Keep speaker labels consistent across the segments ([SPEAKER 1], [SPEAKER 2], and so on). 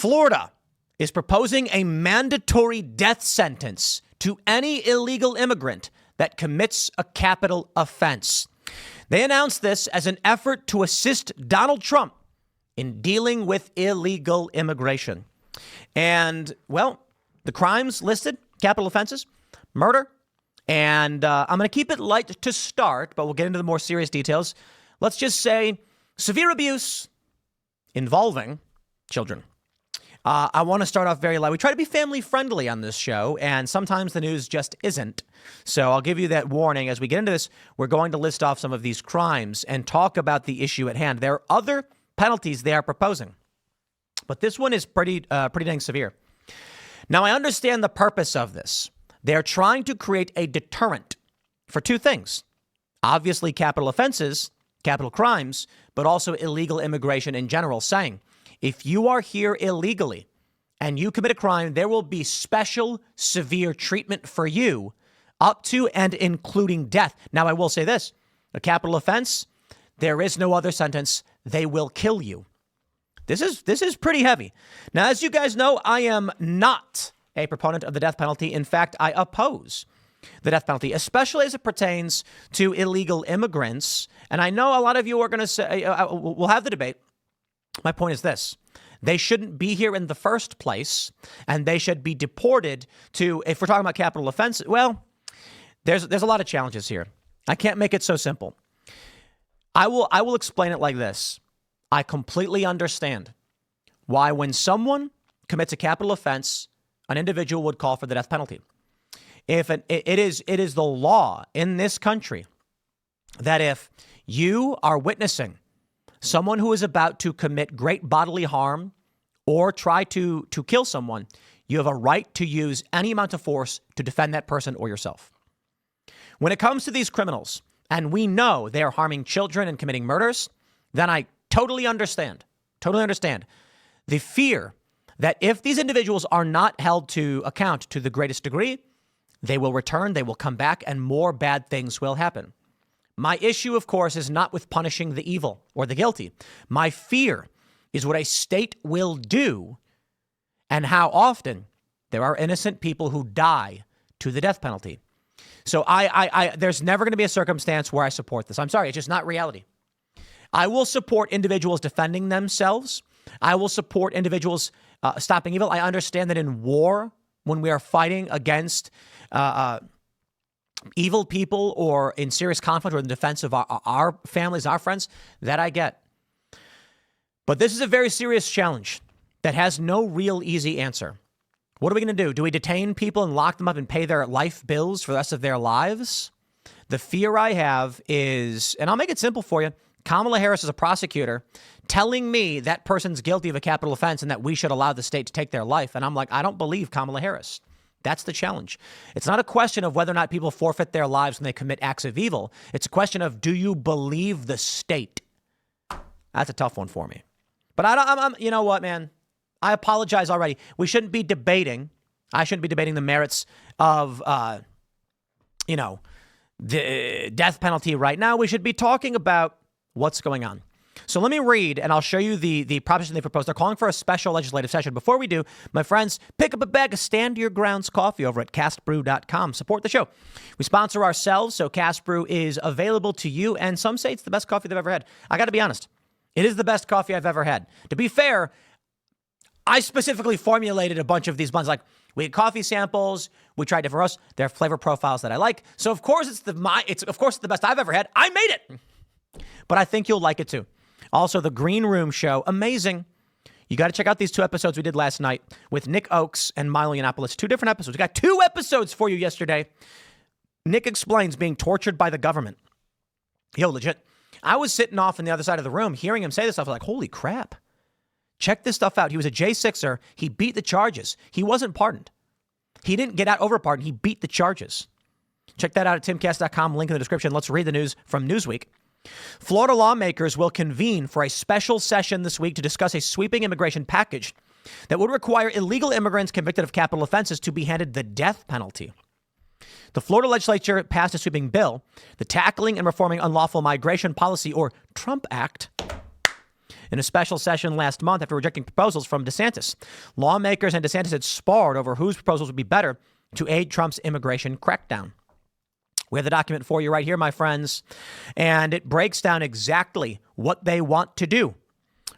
[SPEAKER 1] Florida is proposing a mandatory death sentence to any illegal immigrant that commits a capital offense. They announced this as an effort to assist Donald Trump in dealing with illegal immigration. And, well, the crimes listed, capital offenses, murder, and I'm going to keep it light to start, but we'll get into the more serious details. Let's just say severe abuse involving children. I want to start off very light. We try to be family friendly on this show, and sometimes the news just isn't. So I'll give you that warning. As we get into this, we're going to list off some of these crimes and talk about the issue at hand. There are other penalties they are proposing, but this one is pretty dang severe. Now, I understand the purpose of this. They're trying to create a deterrent for two things. Obviously, capital offenses, capital crimes, but also illegal immigration in general, saying if you are here illegally and you commit a crime, there will be special severe treatment for you up to and including death. Now, I will say this, a capital offense, there is no other sentence. They will kill you. This is pretty heavy. Now, as you guys know, I am not a proponent of the death penalty. In fact, I oppose the death penalty, especially as it pertains to illegal immigrants. And I know a lot of you are going to say, we'll have the debate. My point is this. They shouldn't be here in the first place, and they should be deported to, if we're talking about capital offense, well, there's a lot of challenges here. I can't make it so simple. I will explain it like this. I completely understand why when someone commits a capital offense, an individual would call for the death penalty. It is the law in this country that if you are witnessing someone who is about to commit great bodily harm or try to kill someone, you have a right to use any amount of force to defend that person or yourself. When it comes to these criminals, and we know they are harming children and committing murders, then I totally understand the fear that if these individuals are not held to account to the greatest degree, they will return, they will come back, and more bad things will happen. My issue, of course, is not with punishing the evil or the guilty. My fear is what a state will do and how often there are innocent people who die to the death penalty. So there's never going to be a circumstance where I support this. I'm sorry, it's just not reality. I will support individuals defending themselves. I will support individuals stopping evil. I understand that in war, when we are fighting against evil people or in serious conflict or in defense of our families, our friends, that I get. But this is a very serious challenge that has no real easy answer. What are we going to do? Do we detain people and lock them up and pay their life bills for the rest of their lives? The fear I have is, and I'll make it simple for you, Kamala Harris is a prosecutor telling me that person's guilty of a capital offense and that we should allow the state to take their life. And I'm like, I don't believe Kamala Harris. That's the challenge. It's not a question of whether or not people forfeit their lives when they commit acts of evil. It's a question of, do you believe the state? That's a tough one for me. But I'm you know what, man? I apologize already. We shouldn't be debating. I shouldn't be debating the merits of, the death penalty right now. We should be talking about what's going on. So let me read, and I'll show you the proposition they proposed. They're calling for a special legislative session. Before we do, my friends, pick up a bag of Stand Your Grounds coffee over at castbrew.com. Support the show. We sponsor ourselves, so Cast Brew is available to you, and some say it's the best coffee they've ever had. I got to be honest. It is the best coffee I've ever had. To be fair, I specifically formulated a bunch of these blends. Like, we had coffee samples. We tried different roasts. There are flavor profiles that I like. So, of course, it's the best I've ever had. I made it. But I think you'll like it, too. Also, the Green Room Show, amazing. You got to check out these 2 episodes we did last night with Nick Oakes and Milo Yiannopoulos. 2 different episodes. We got 2 episodes for you yesterday. Nick explains being tortured by the government. Yo, legit. I was sitting off on the other side of the room hearing him say this stuff. I was like, holy crap. Check this stuff out. He was a J6er. He beat the charges. He wasn't pardoned. He didn't get out over pardon. He beat the charges. Check that out at timcast.com. Link in the description. Let's read the news from Newsweek. Florida lawmakers will convene for a special session this week to discuss a sweeping immigration package that would require illegal immigrants convicted of capital offenses to be handed the death penalty. The Florida legislature passed a sweeping bill, the Tackling and Reforming Unlawful Migration Policy, or Trump Act, in a special session last month after rejecting proposals from DeSantis. Lawmakers and DeSantis had sparred over whose proposals would be better to aid Trump's immigration crackdown. We have the document for you right here, my friends, and it breaks down exactly what they want to do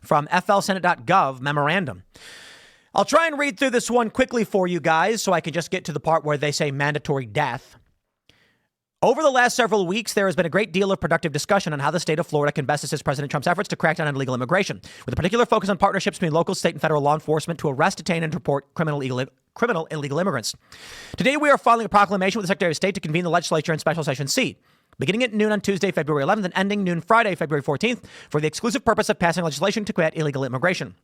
[SPEAKER 1] from flsenate.gov memorandum. I'll try and read through this one quickly for you guys so I can just get to the part where they say mandatory death. Over the last several weeks, there has been a great deal of productive discussion on how the state of Florida can best assist President Trump's efforts to crack down on illegal immigration, with a particular focus on partnerships between local, state, and federal law enforcement to arrest, detain, and report criminal illegal immigrants. Today, we are filing a proclamation with the Secretary of State to convene the legislature in Special Session C, beginning at noon on Tuesday, February 11th, and ending noon Friday, February 14th, for the exclusive purpose of passing legislation to combat illegal immigration.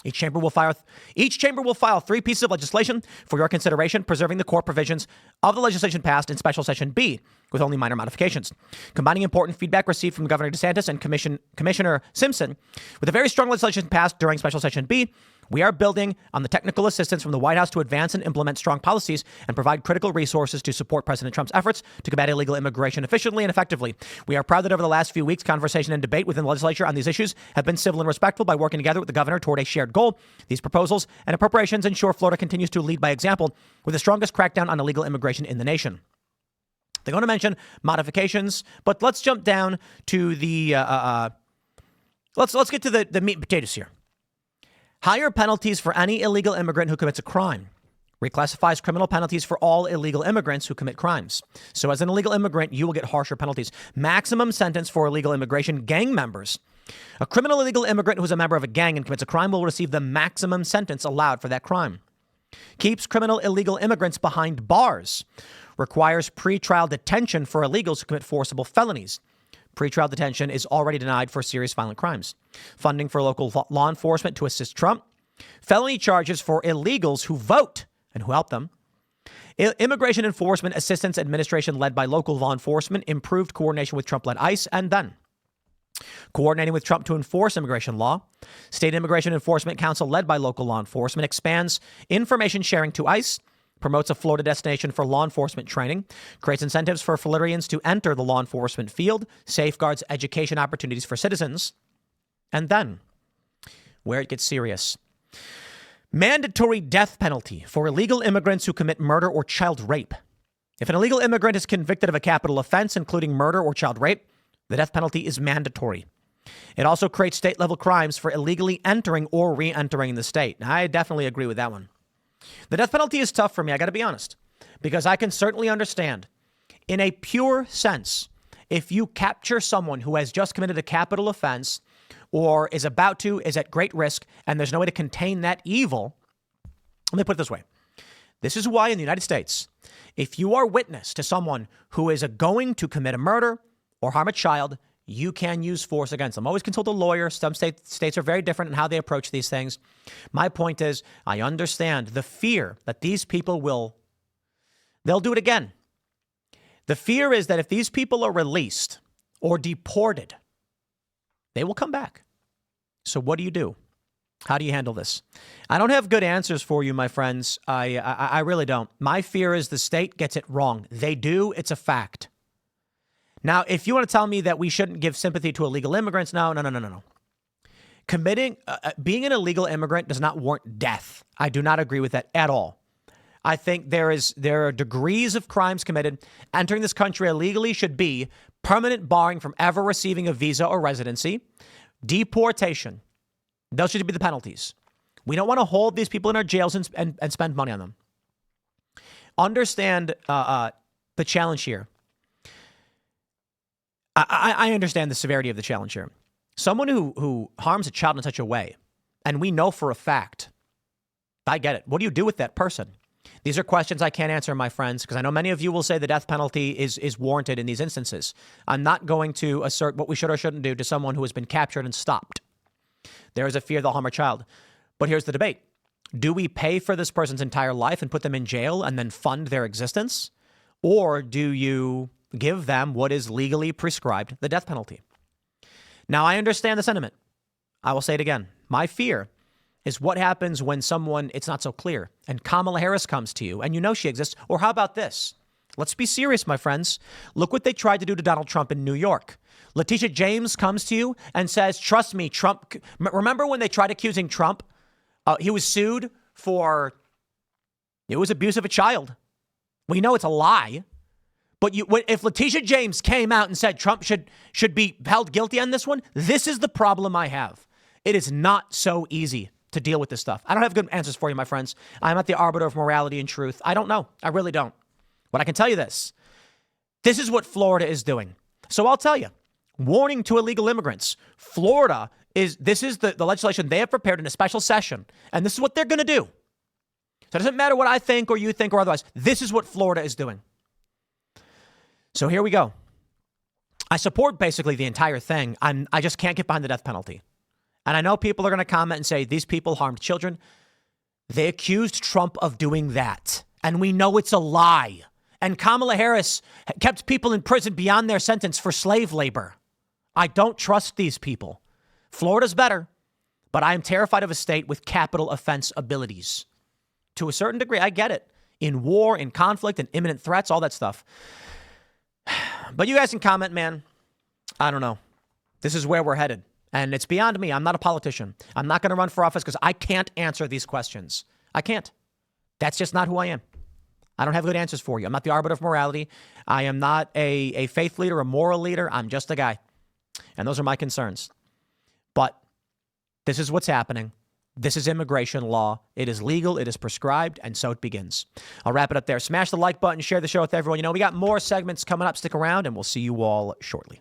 [SPEAKER 1] Each chamber will file 3 pieces of legislation for your consideration, preserving the core provisions of the legislation passed in Special Session B, with only minor modifications. Combining important feedback received from Governor DeSantis and Commissioner Simpson with a very strong legislation passed during Special Session B, we are building on the technical assistance from the White House to advance and implement strong policies and provide critical resources to support President Trump's efforts to combat illegal immigration efficiently and effectively. We are proud that over the last few weeks, conversation and debate within the legislature on these issues have been civil and respectful by working together with the governor toward a shared goal. These proposals and appropriations ensure Florida continues to lead by example with the strongest crackdown on illegal immigration in the nation. They're going to mention modifications, but let's jump down to the let's get to the meat and potatoes here. Higher penalties for any illegal immigrant who commits a crime. Reclassifies criminal penalties for all illegal immigrants who commit crimes. So as an illegal immigrant, you will get harsher penalties. Maximum sentence for illegal immigration gang members. A criminal illegal immigrant who is a member of a gang and commits a crime will receive the maximum sentence allowed for that crime. Keeps criminal illegal immigrants behind bars. Requires pretrial detention for illegals who commit forcible felonies. Pretrial detention is already denied for serious violent crimes. Funding for local law enforcement to assist Trump. Felony charges for illegals who vote and who help them. Immigration Enforcement Assistance Administration led by local law enforcement. Improved coordination with Trump-led ICE. And then coordinating with Trump to enforce immigration law. State Immigration Enforcement Council led by local law enforcement expands information sharing to ICE. Promotes a Florida destination for law enforcement training, creates incentives for Floridians to enter the law enforcement field, safeguards education opportunities for citizens. And then, where it gets serious, mandatory death penalty for illegal immigrants who commit murder or child rape. If an illegal immigrant is convicted of a capital offense, including murder or child rape, the death penalty is mandatory. It also creates state-level crimes for illegally entering or re-entering the state. Now, I definitely agree with that one. The death penalty is tough for me, I got to be honest, because I can certainly understand, in a pure sense, if you capture someone who has just committed a capital offense or is about to, is at great risk, and there's no way to contain that evil. Let me put it this way. This is why in the United States, if you are witness to someone who is going to commit a murder or harm a child, you can use force against them. Always consult a lawyer. Some states are very different in how they approach these things. My point is, I understand the fear that these people they'll do it again. The fear is that if these people are released or deported, they will come back. So what do you do? How do you handle this? I don't have good answers for you, my friends. I really don't. My fear is the state gets it wrong. They do. It's a fact. Now, if you want to tell me that we shouldn't give sympathy to illegal immigrants, no. Being an illegal immigrant does not warrant death. I do not agree with that at all. I think there are degrees of crimes committed. Entering this country illegally should be permanent barring from ever receiving a visa or residency, deportation. Those should be the penalties. We don't want to hold these people in our jails and spend money on them. Understand the challenge here. I understand the severity of the challenge here. Someone who harms a child in such a way, and we know for a fact, I get it. What do you do with that person? These are questions I can't answer, my friends, because I know many of you will say the death penalty is warranted in these instances. I'm not going to assert what we should or shouldn't do to someone who has been captured and stopped. There is a fear they'll harm a child. But here's the debate. Do we pay for this person's entire life and put them in jail and then fund their existence? Or do you give them what is legally prescribed, the death penalty? Now, I understand the sentiment. I will say it again. My fear is what happens when someone, it's not so clear, and Kamala Harris comes to you, and you know she exists. Or how about this? Let's be serious, my friends. Look what they tried to do to Donald Trump in New York. Letitia James comes to you and says, trust me, Trump. Remember when they tried accusing Trump? He was sued for it was abuse of a child. We know it's a lie. But if Letitia James came out and said Trump should be held guilty on this one, this is the problem I have. It is not so easy to deal with this stuff. I don't have good answers for you, my friends. I'm not the arbiter of morality and truth. I don't know. I really don't. But I can tell you this. This is what Florida is doing. So I'll tell you. Warning to illegal immigrants. Florida this is the legislation they have prepared in a special session. And this is what they're going to do. So it doesn't matter what I think or you think or otherwise. This is what Florida is doing. So here we go. I support basically the entire thing. I just can't get behind the death penalty. And I know people are going to comment and say, these people harmed children. They accused Trump of doing that. And we know it's a lie. And Kamala Harris kept people in prison beyond their sentence for slave labor. I don't trust these people. Florida's better, but I am terrified of a state with capital offense abilities. To a certain degree, I get it. In war, in conflict, in imminent threats, all that stuff. But you guys can comment, man. I don't know. This is where we're headed. And it's beyond me. I'm not a politician. I'm not going to run for office because I can't answer these questions. I can't. That's just not who I am. I don't have good answers for you. I'm not the arbiter of morality. I am not a faith leader, a moral leader. I'm just a guy. And those are my concerns. But this is what's happening. This is immigration law. It is legal. It is prescribed. And so it begins. I'll wrap it up there. Smash the like button. Share the show with everyone. You know, we got more segments coming up. Stick around and we'll see you all shortly.